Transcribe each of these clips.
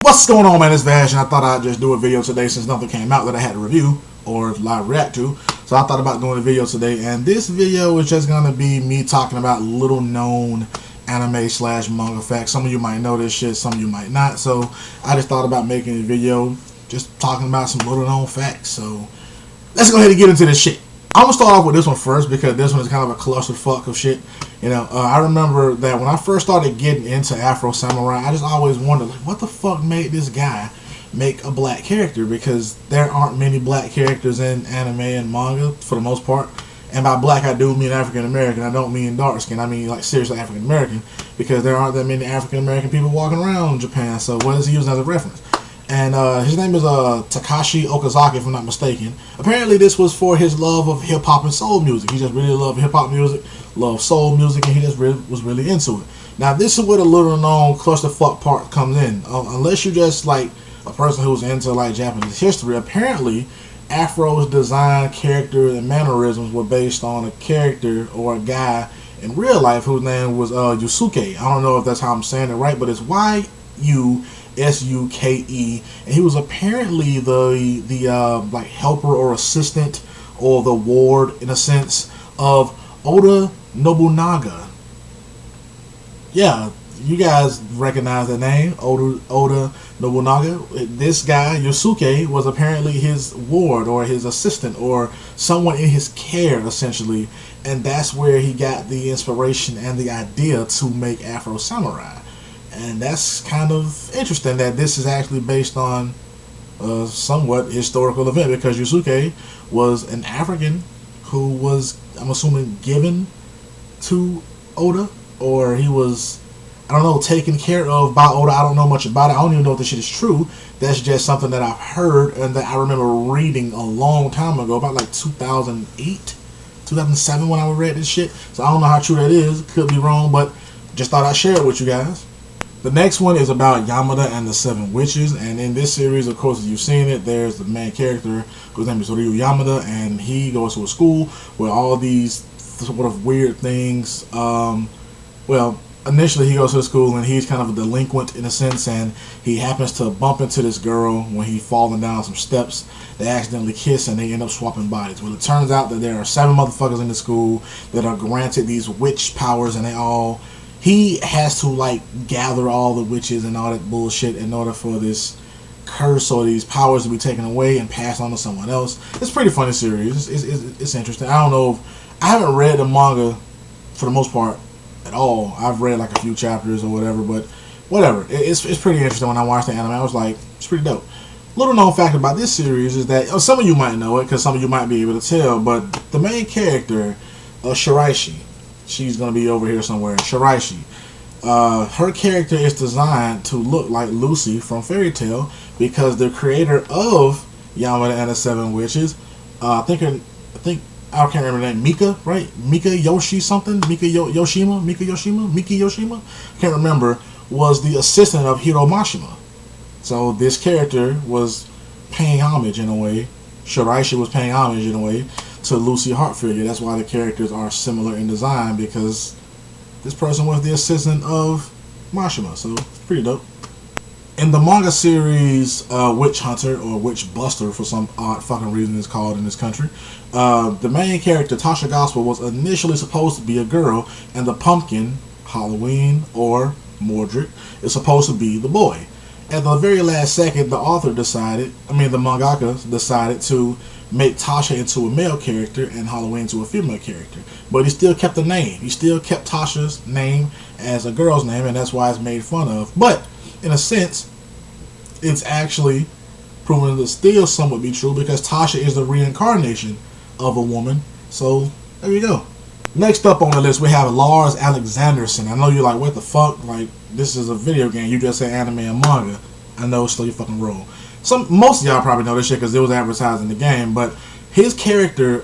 What's going on, man? It's Vash, and I thought I'd just do a video today since nothing came out that I had to review or live react to. So I thought about doing a video today, and this video is just going to be me talking about little known anime slash manga facts. Some of you might know this shit, some of you might not. So I just thought about making a video just talking about some little known facts. So let's go ahead and get into this shit. I'm going to start off with this one first because this one is kind of a clusterfuck of shit. You know, I remember that when I first started getting into Afro Samurai, I just always wondered, like, what the fuck made this guy make a black character? Because there aren't many black characters in anime and manga, for the most part. And by black, I do mean African American. I don't mean dark skin. I mean, like, seriously African American. Because there aren't that many African American people walking around in Japan. So what is he using as a reference? And his name is Takashi Okazaki, if I'm not mistaken. Apparently this was for his love of hip-hop and soul music. He just really loved hip-hop music, loved soul music, and he just was really into it. Now this is where the little known clusterfuck part comes in. Unless you just like a person who's into like Japanese history, apparently Afro's design, character, and mannerisms were based on a character or a guy in real life whose name was Yusuke. I don't know if that's how I'm saying it right, but it's Y-U-S-U-K-E, and he was apparently the like helper or assistant or the ward in a sense of Oda Nobunaga. Yeah, you guys recognize the name Oda Nobunaga. This guy Yusuke was apparently his ward or his assistant or someone in his care essentially, and that's where he got the inspiration and the idea to make Afro Samurai. And that's kind of interesting that this is actually based on a somewhat historical event, because Yusuke was an African who was, I'm assuming, given to Oda, or he was, I don't know, taken care of by Oda. I don't know much about it. I don't even know if this shit is true. That's just something that I've heard and that I remember reading a long time ago, about like 2008, 2007 when I read this shit. So I don't know how true that is. Could be wrong, but just thought I'd share it with you guys. The next one is about Yamada and the Seven Witches, and in this series, of course, as you've seen it, there's the main character whose name is Ryu Yamada, and he goes to a school where all these sort of weird things, well, initially he goes to the school and he's kind of a delinquent in a sense, and he happens to bump into this girl when he's falling down some steps. They accidentally kiss and they end up swapping bodies. Well, it turns out that there are 7 motherfuckers in the school that are granted these witch powers, and he has to like gather all the witches and all that bullshit in order for this curse or these powers to be taken away and passed on to someone else. It's a pretty funny series. It's interesting. I don't know. I haven't read the manga for the most part at all. I've read like a few chapters or whatever, but whatever. It's pretty interesting. When I watched the anime, I was like, it's pretty dope. Little known fact about this series is that some of you might know it because some of you might be able to tell, but the main character, Shiraishi, she's going to be over here somewhere. Shiraishi. Her character is designed to look like Lucy from Fairy Tail because the creator of Yamada and the Seven Witches, I can't remember the name, Mika, right? Mika Yoshi something? Miki Yoshima? I can't remember, was the assistant of Hiro Mashima. So this character was paying homage in a way. Shiraishi was paying homage in a way to Lucy Heartfigure. That's why the characters are similar in design, because this person was the assistant of Mashima, so it's pretty dope. In the manga series Witch Hunter, or Witch Buster for some odd fucking reason it's called in this country, the main character, Tasha Gospel, was initially supposed to be a girl, and the pumpkin, Halloween, or Mordred, is supposed to be the boy. At the very last second, the mangaka decided to make Tasha into a male character and Halloween into a female character. But he still kept the name. He still kept Tasha's name as a girl's name, and that's why it's made fun of. But, in a sense, it's actually proven to still somewhat be true, because Tasha is the reincarnation of a woman. So, there you go. Next up on the list, we have Lars Alexanderson. I know you're like, what the fuck? Like, this is a video game. You just say anime and manga. I know, slow your fucking roll. Most of y'all probably know this shit because it was advertised in the game, but his character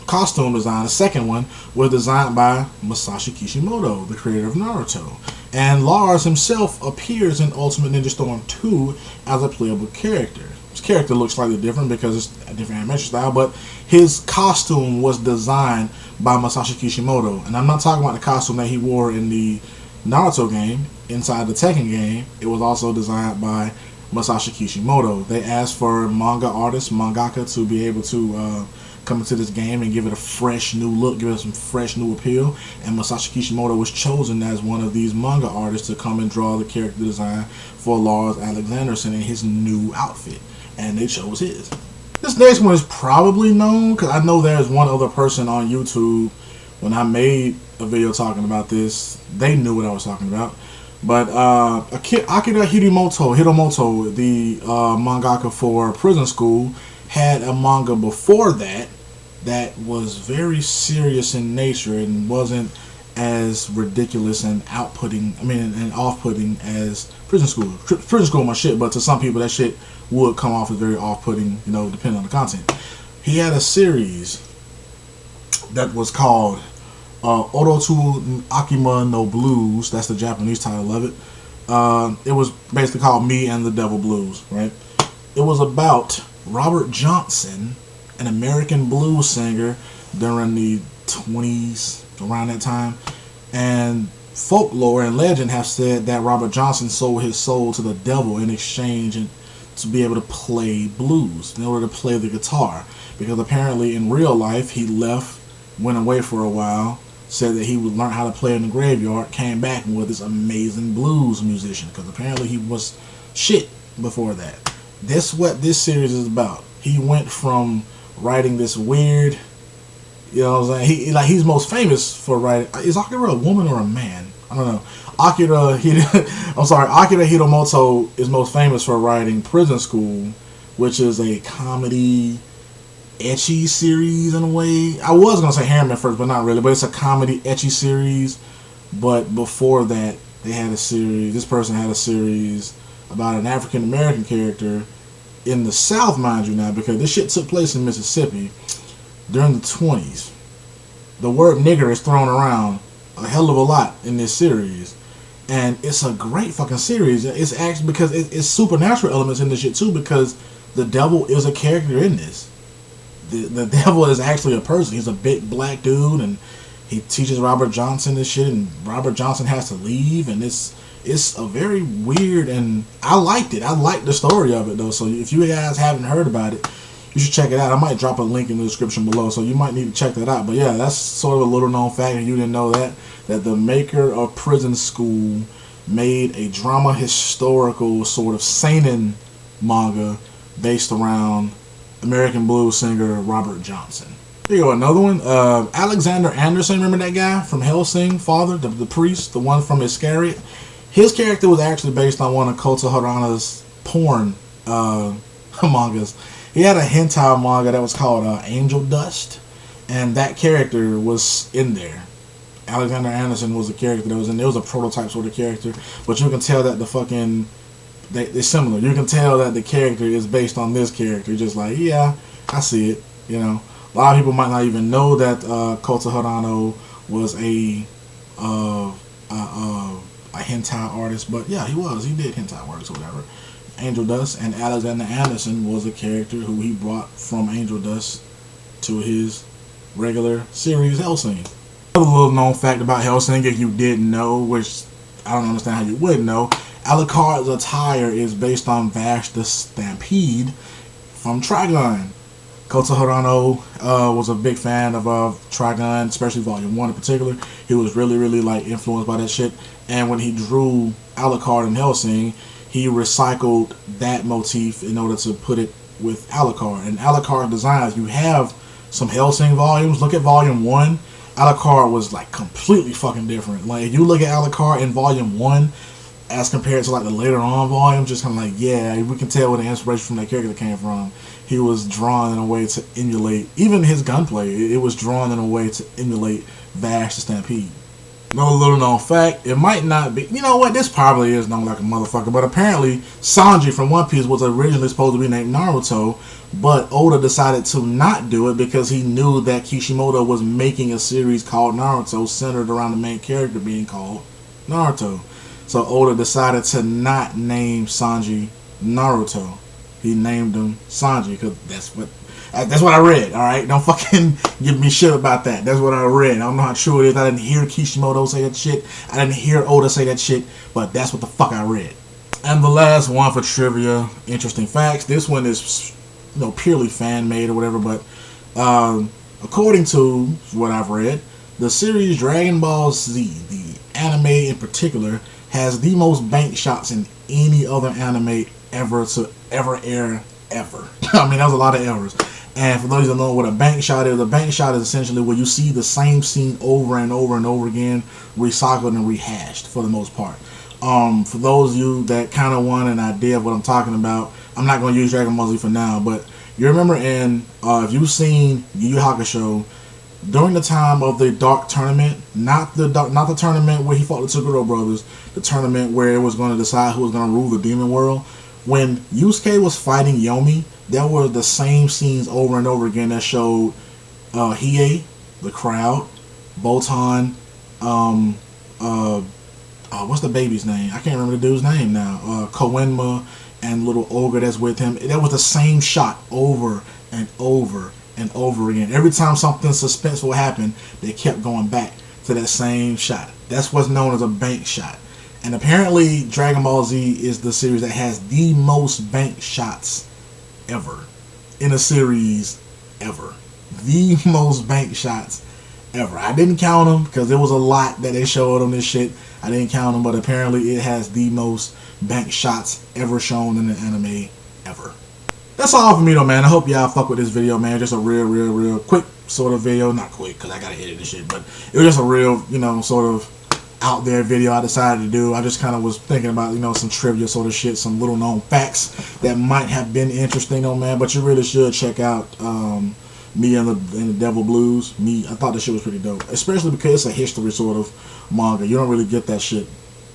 costume design, the second one, was designed by Masashi Kishimoto, the creator of Naruto. And Lars himself appears in Ultimate Ninja Storm 2 as a playable character. His character looks slightly different because it's a different animation style, but his costume was designed by Masashi Kishimoto. And I'm not talking about the costume that he wore in the Naruto game. Inside the Tekken game, it was also designed by Masashi Kishimoto. They asked for manga artist, mangaka, to be able to come into this game and give it a fresh new look, give it some fresh new appeal. And Masashi Kishimoto was chosen as one of these manga artists to come and draw the character design for Lars Alexanderson in his new outfit. And they chose his. This next one is probably known because I know there's one other person on YouTube. When I made a video talking about this, they knew what I was talking about. But Akira Hitomoto, the mangaka for Prison School, had a manga before that was very serious in nature and wasn't as ridiculous and and off-putting as Prison School. Prison School my shit, but to some people that shit would come off as very off-putting, depending on the content. He had a series that was called Orotu Akima no Blues. That's the Japanese title of it. It was basically called Me and the Devil Blues, right? It was about Robert Johnson, an American blues singer during the 20s, around that time. And folklore and legend have said that Robert Johnson sold his soul to the devil in exchange to be able to play blues, in order to play the guitar. Because apparently in real life he went away for a while, said that he would learn how to play in the graveyard, came back and was this amazing blues musician, because apparently he was shit before that. That's what this series is about. He went from writing this weird, what I'm saying? He's most famous for writing. Is Akira a woman or a man? I don't know. Akira Hitomoto is most famous for writing Prison School, which is a comedy, ecchi series in a way. I was gonna say harem at first, but not really. But it's a comedy ecchi series. But before that, they had a series. This person had a series about an African American character in the South, mind you now, because this shit took place in Mississippi during the 20s. The word nigger is thrown around a hell of a lot in this series, and it's a great fucking series. It's actually because it's supernatural elements in this shit too, because the devil is a character in this. The devil is actually a person. He's a big black dude, and he teaches Robert Johnson this shit, and Robert Johnson has to leave, and it's a very weird, and I liked it. I liked the story of it though. So if you guys haven't heard about it, you should check it out. I might drop a link in the description below, so you might need to check that out. But yeah, that's sort of a little known fact, and you didn't know that the maker of Prison School made a drama historical sort of seinen manga based around American blues singer Robert Johnson. Here you go, another one. Alexander Anderson, remember that guy from Hellsing, father, the priest, the one from Iscariot? His character was actually based on one of Kota Harana's porn mangas. He had a hentai manga that was called Angel Dust, and that character was in there. Alexander Anderson was the character that was in there. It was a prototype sort of character, but you can tell that they're similar. You can tell that the character is based on this character. Just like, yeah, I see it. A lot of people might not even know that Kota Harano was a hentai artist, but yeah, he was. He did hentai works or whatever. Angel Dust, and Alexander Anderson was a character who he brought from Angel Dust to his regular series Hellsing. Another little known fact about Hellsing, if you didn't know, which I don't understand how you wouldn't know, Alucard's attire is based on Vash the Stampede from Trigun. Kota Harano was a big fan of Trigun, especially Volume 1 in particular. He was really, really influenced by that shit. And when he drew Alucard in Hellsing, he recycled that motif in order to put it with Alucard. And Alucard designs, you have some Hellsing volumes. Look at Volume 1. Alucard was completely fucking different. If you look at Alucard in Volume 1 as compared to the later on volumes, just kind of yeah, we can tell where the inspiration from that character came from. He was drawn in a way to emulate, even his gunplay, it was drawn in a way to emulate Vash the Stampede. No little known fact, it might not be, you know what, this probably is known like a motherfucker, but apparently Sanji from One Piece was originally supposed to be named Naruto, but Oda decided to not do it because he knew that Kishimoto was making a series called Naruto centered around the main character being called Naruto. So Oda decided to not name Sanji Naruto. He named him Sanji because that's what I read, alright? Don't fucking give me shit about that. That's what I read. I don't know how true it is. I didn't hear Kishimoto say that shit. I didn't hear Oda say that shit. But that's what the fuck I read. And the last one for trivia, interesting facts. This one is, purely fan made or whatever, but according to what I've read, the series Dragon Ball Z, the anime in particular, has the most bank shots in any other anime ever to ever air ever. I mean, that was a lot of errors. And for those who don't know what a bank shot is, a bank shot is essentially where you see the same scene over and over and over again, recycled and rehashed for the most part. For those of you that kind of want an idea of what I'm talking about, I'm not going to use Dragon Ball Z for now, but you remember if you've seen Yu Yu Hakusho, during the time of the Dark Tournament, not the tournament where he fought the Toguro brothers, the tournament where it was going to decide who was going to rule the demon world, when Yusuke was fighting Yomi, there were the same scenes over and over again that showed Hiei, the crowd, Botan, what's the baby's name? I can't remember the dude's name now. Koenma and little ogre that's with him. That was the same shot over and over and over again. Every time something suspenseful happened, they kept going back to that same shot. That's what's known as a bank shot. And apparently Dragon Ball Z is the series that has the most bank shots ever in a series ever. The most bank shots ever. I didn't count them because there was a lot that they showed on this shit. I didn't count them, but apparently it has the most bank shots ever shown in an anime ever. That's all for me though, man. I hope y'all fuck with this video, man. Just a real quick sort of video. Not quick because I gotta edit this shit, but it was just a real, sort of out there video I decided to do. I just kind of was thinking about, some trivia sort of shit, some little known facts that might have been interesting though, man. But you really should check out Me and the Devil Blues. I thought this shit was pretty dope, especially because it's a history sort of manga. You don't really get that shit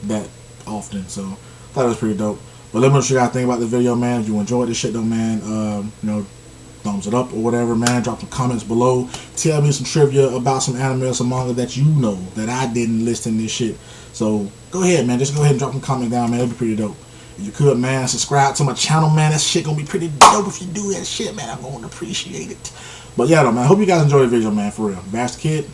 that often, so I thought it was pretty dope. But let me know what you guys think about the video, man. If you enjoyed this shit though, man, thumbs it up or whatever, man. Drop some comments below. Tell me some trivia about some anime or some manga that you know that I didn't list in this shit. So go ahead, man. Just go ahead and drop some comment down, man. It'd be pretty dope. If you could, man, subscribe to my channel, man. That shit gonna be pretty dope if you do that shit, man. I'm gonna appreciate it. But yeah, though, man. I hope you guys enjoyed the video, man. For real. VashTheKyd.